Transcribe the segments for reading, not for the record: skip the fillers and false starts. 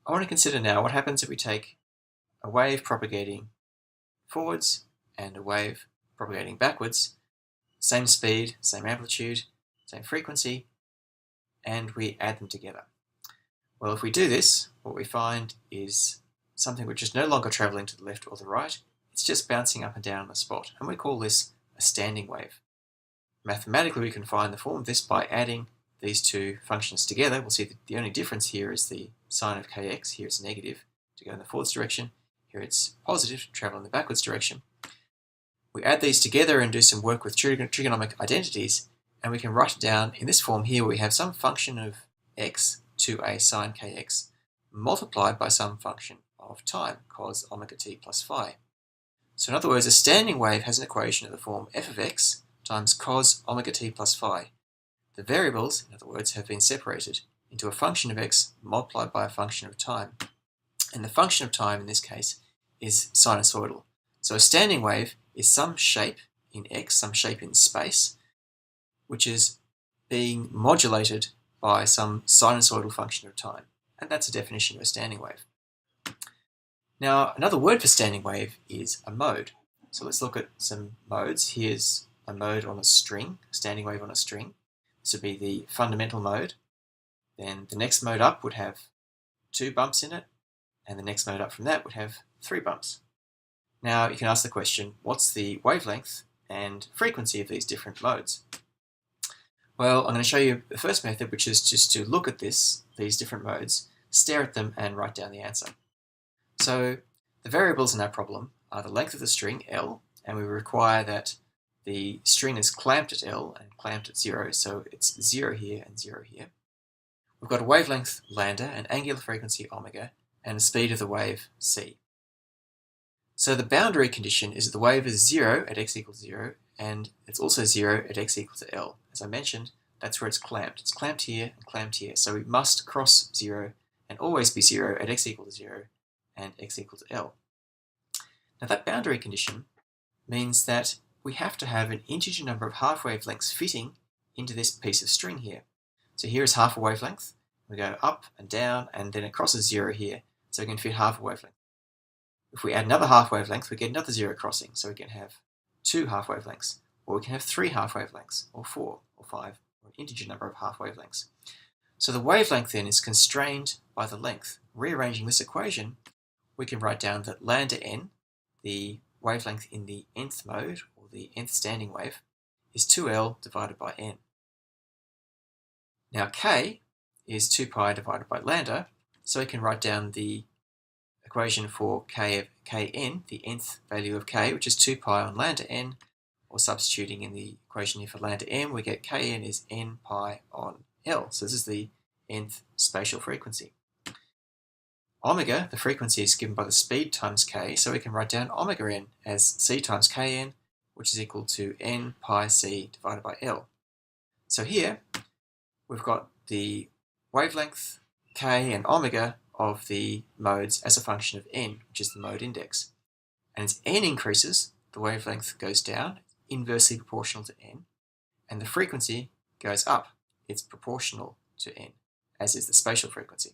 I want to consider now what happens if we take a wave propagating forwards and a wave propagating backwards, same speed, same amplitude, same frequency, and we add them together. Well, if we do this, what we find is something which is no longer travelling to the left or the right, it's just bouncing up and down on the spot, and we call this a standing wave. Mathematically, we can find the form of this by adding these two functions together. We'll see that the only difference here is the sign of kx. Here it's negative to go in the forwards direction. Here it's positive to travel in the backwards direction. We add these together and do some work with trigonomic identities, and we can write it down in this form here where we have some function of x to a sine kx multiplied by some function of time, cos omega t plus phi. So in other words, a standing wave has an equation of the form f of x times cos omega t plus phi. The variables, in other words, have been separated into a function of x multiplied by a function of time. And the function of time in this case is sinusoidal. So a standing wave is some shape in x, some shape in space, which is being modulated by some sinusoidal function of time. And that's a definition of a standing wave. Now, another word for standing wave is a mode. So let's look at some modes. Here's a mode on a string, a standing wave on a string. This would be the fundamental mode. Then the next mode up would have 2 bumps in it, and the next mode up from that would have 3 bumps. Now you can ask the question, what's the wavelength and frequency of these different modes? Well, I'm going to show you the first method, which is just to look at these different modes, stare at them, and write down the answer. So the variables in our problem are the length of the string, L, and we require that the string is clamped at L and clamped at 0, so it's 0 here and 0 here. We've got a wavelength, lambda, an angular frequency, omega, and a speed of the wave, c. So the boundary condition is that the wave is 0 at x equals 0, and it's also 0 at x equals to L. As I mentioned, that's where it's clamped. It's clamped here and clamped here, so we must cross 0 and always be 0 at x equals 0 and x equals to L. Now that boundary condition means that we have to have an integer number of half wavelengths fitting into this piece of string here. So here is half a wavelength. We go up and down, and then it crosses 0 here, so we can fit half a wavelength. If we add another half wavelength, we get another 0 crossing, so we can have 2 half wavelengths, or we can have 3 half wavelengths, or 4, or 5, or an integer number of half wavelengths. So the wavelength then is constrained by the length. Rearranging this equation, we can write down that lambda n, the wavelength in the nth mode, or the nth standing wave, is 2L divided by n. Now k is 2 pi divided by lambda, so we can write down the equation for k of kn, the nth value of k, which is 2 pi on lambda n, or substituting in the equation here for lambda m, we get kn is n pi on L. So this is the nth spatial frequency. Omega, the frequency, is given by the speed times k, so we can write down omega n as c times kn, which is equal to n pi c divided by L. So here, we've got the wavelength, k, and omega of the modes as a function of n, which is the mode index. And as n increases, the wavelength goes down, inversely proportional to n, and the frequency goes up. It's proportional to n, as is the spatial frequency.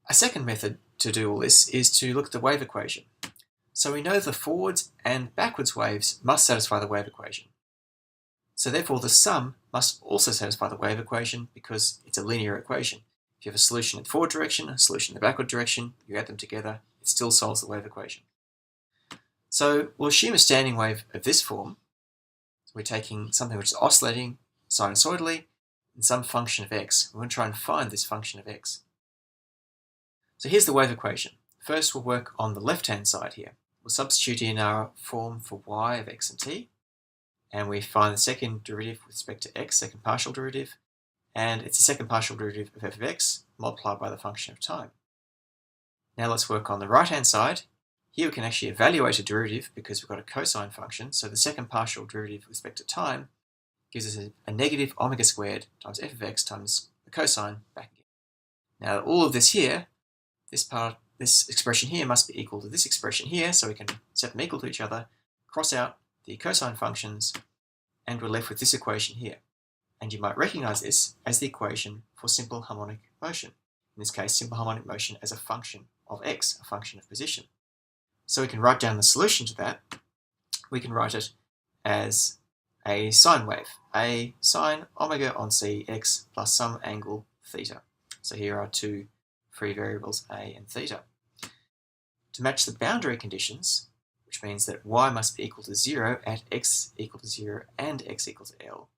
A second method to do all this is to look at the wave equation. So we know the forwards and backwards waves must satisfy the wave equation. So therefore the sum must also satisfy the wave equation because it's a linear equation. If you have a solution in the forward direction, a solution in the backward direction, you add them together, it still solves the wave equation. So we'll assume a standing wave of this form. So we're taking something which is oscillating sinusoidally in some function of x. We're going to try and find this function of x. So here's the wave equation. First we'll work on the left-hand side here. We'll substitute in our form for y of x and t, and we find the second derivative with respect to x, second partial derivative, and it's the second partial derivative of f of x multiplied by the function of time. Now let's work on the right-hand side. Here we can actually evaluate a derivative because we've got a cosine function, so the second partial derivative with respect to time gives us a negative omega squared times f of x times the cosine back again. Now all of this here, this expression here must be equal to this expression here, so we can set them equal to each other, cross out the cosine functions, and we're left with this equation here. And you might recognize this as the equation for simple harmonic motion. In this case, simple harmonic motion as a function of x, a function of position. So we can write down the solution to that. We can write it as a sine wave, a sine omega on c x plus some angle theta. So here are two free variables, a and theta. To match the boundary conditions, which means that y must be equal to 0 at x equal to 0 and x equal to L,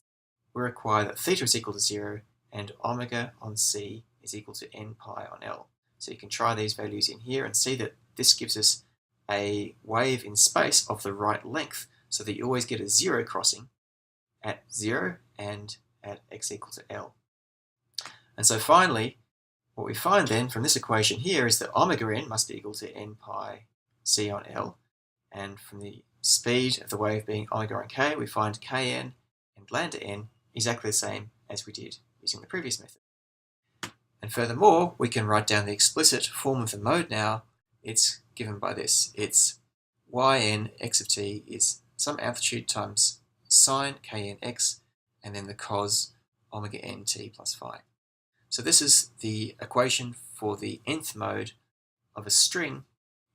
we require that theta is equal to 0 and omega on c is equal to n pi on L. So you can try these values in here and see that this gives us a wave in space of the right length, so that you always get a 0 crossing at 0 and at x equal to L. And so finally, what we find then from this equation here is that omega n must be equal to n pi c on L, and from the speed of the wave being omega on k, we find kn and lambda n exactly the same as we did using the previous method. And furthermore, we can write down the explicit form of the mode now. It's given by this. It's yn x of t is some amplitude times sine kn x, and then the cos omega n t plus phi. So this is the equation for the nth mode of a string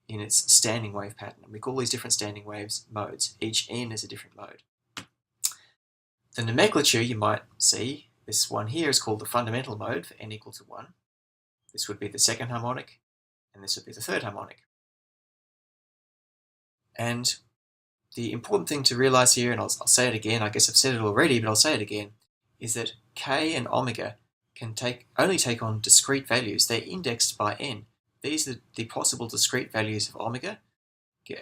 in its standing wave pattern. And we call these different standing waves modes. Each n is a different mode. The nomenclature you might see, this one here is called the fundamental mode for n equal to 1. This would be the second harmonic, and this would be the third harmonic. And the important thing to realize here, and I'll say it again, I guess I've said it already, but I'll say it again, is that k and omega can only take on discrete values. They're indexed by n. These are the possible discrete values of omega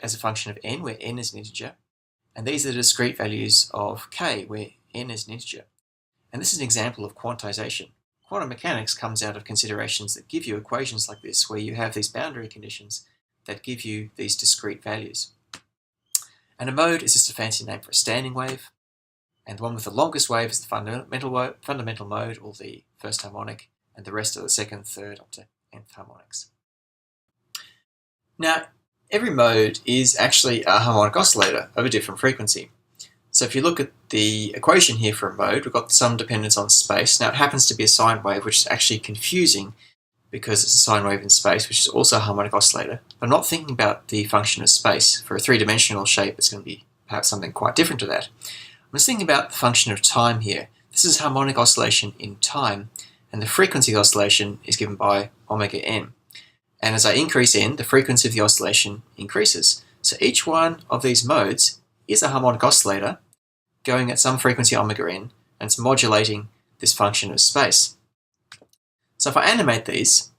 as a function of n, where n is an integer. And these are the discrete values of k, where n is an integer. And this is an example of quantization. Quantum mechanics comes out of considerations that give you equations like this, where you have these boundary conditions that give you these discrete values. And a mode is just a fancy name for a standing wave. And the one with the longest wave is the fundamental mode, or the first harmonic, and the rest are the second, third, up to nth harmonics. Now, every mode is actually a harmonic oscillator of a different frequency. So if you look at the equation here for a mode, we've got some dependence on space. Now, it happens to be a sine wave, which is actually confusing because it's a sine wave in space, which is also a harmonic oscillator. But I'm not thinking about the function of space. For a three-dimensional shape, it's going to be perhaps something quite different to that. I'm just thinking about the function of time here. This is harmonic oscillation in time, and the frequency of the oscillation is given by omega n. And as I increase n, the frequency of the oscillation increases. So each one of these modes is a harmonic oscillator going at some frequency omega n, and it's modulating this function of space. So if I animate these,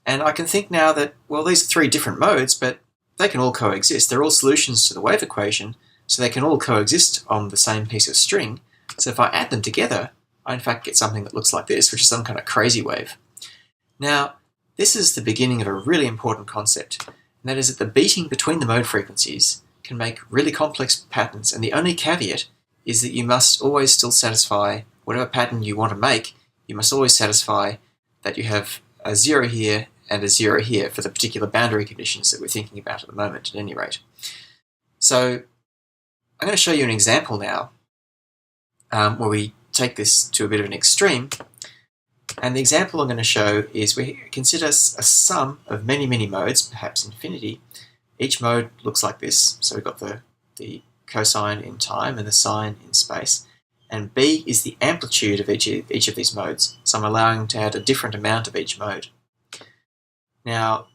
and I can think now that, well, these are three different modes, but they can all coexist. They're all solutions to the wave equation, so they can all coexist on the same piece of string. So if I add them together, I in fact get something that looks like this, which is some kind of crazy wave. Now, this is the beginning of a really important concept, and that is that the beating between the mode frequencies can make really complex patterns, and the only caveat is that you must always still satisfy whatever pattern you want to make. You must always satisfy that you have a 0 here and a 0 here for the particular boundary conditions that we're thinking about at the moment, at any rate. So I'm going to show you an example now where we take this to a bit of an extreme. And the example I'm going to show is we consider a sum of many, many modes, perhaps infinity. Each mode looks like this. So we've got the cosine in time and the sine in space. And B is the amplitude of each of these modes. So I'm allowing to add a different amount of each mode. Now,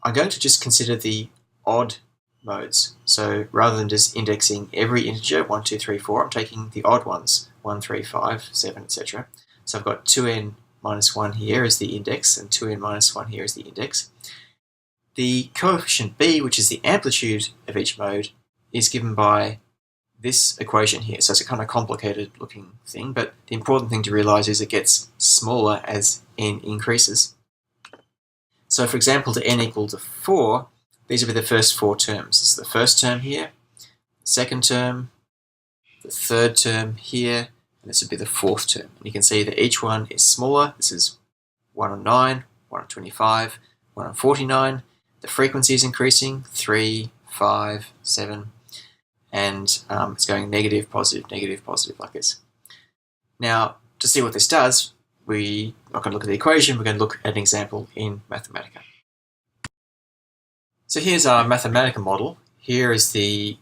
I'm going to just consider the odd modes. So rather than just indexing every integer, 1, 2, 3, 4, I'm taking the odd ones, 1, 3, 5, 7, etc. So I've got 2n minus 1 here as the index, and 2n minus 1 here as the index. The coefficient b, which is the amplitude of each mode, is given by this equation here. So it's a kind of complicated looking thing, but the important thing to realize is it gets smaller as n increases. So for example, to n equal to 4, these will be the first 4 terms. This is the first term here, the second term, the third term here, and this would be the fourth term. And you can see that each one is smaller. This is 1 on 9, 1 on 25, 1 on 49. The frequency is increasing, 3, 5, 7, and it's going negative, positive, like this. Now, to see what this does, we're not going to look at the equation, we're going to look at an example in Mathematica. So here's our Mathematica model. Here is a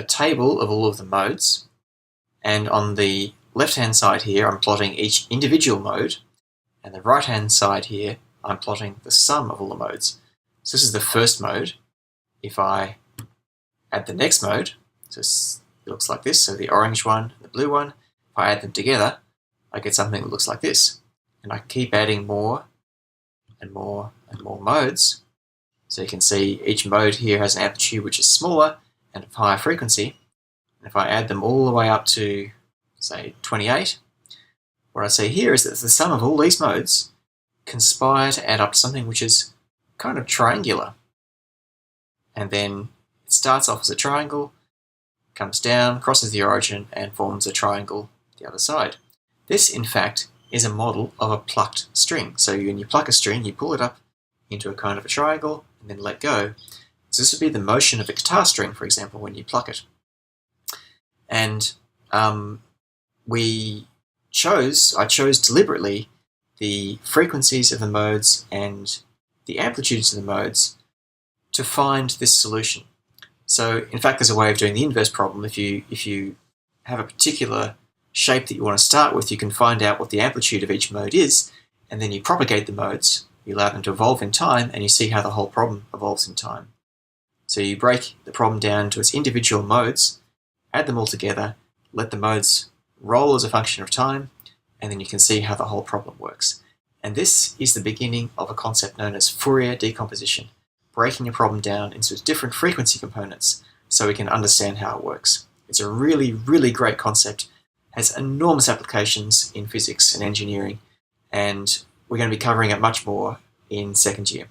table of all of the modes, and on the left-hand side here I'm plotting each individual mode, and the right-hand side here I'm plotting the sum of all the modes. So this is the first mode. If I add the next mode, so it looks like this, so the orange one and the blue one, if I add them together, I get something that looks like this. And I keep adding more and more and more modes. So you can see each mode here has an amplitude which is smaller and of higher frequency. And if I add them all the way up to, say, 28, what I see here is that the sum of all these modes conspire to add up to something which is kind of triangular. And then it starts off as a triangle, comes down, crosses the origin, and forms a triangle the other side. This, in fact, is a model of a plucked string. So when you pluck a string, you pull it up into a kind of a triangle and then let go. So this would be the motion of a guitar string, for example, when you pluck it. And I chose deliberately the frequencies of the modes and the amplitudes of the modes to find this solution. So in fact, there's a way of doing the inverse problem. If you have a particular shape that you want to start with, you can find out what the amplitude of each mode is, and then you propagate the modes, you allow them to evolve in time, and you see how the whole problem evolves in time. So you break the problem down to its individual modes, add them all together, let the modes roll as a function of time, and then you can see how the whole problem works. And this is the beginning of a concept known as Fourier decomposition, breaking a problem down into its different frequency components so we can understand how it works. It's a really, really great concept, has enormous applications in physics and engineering, and we're going to be covering it much more in second year.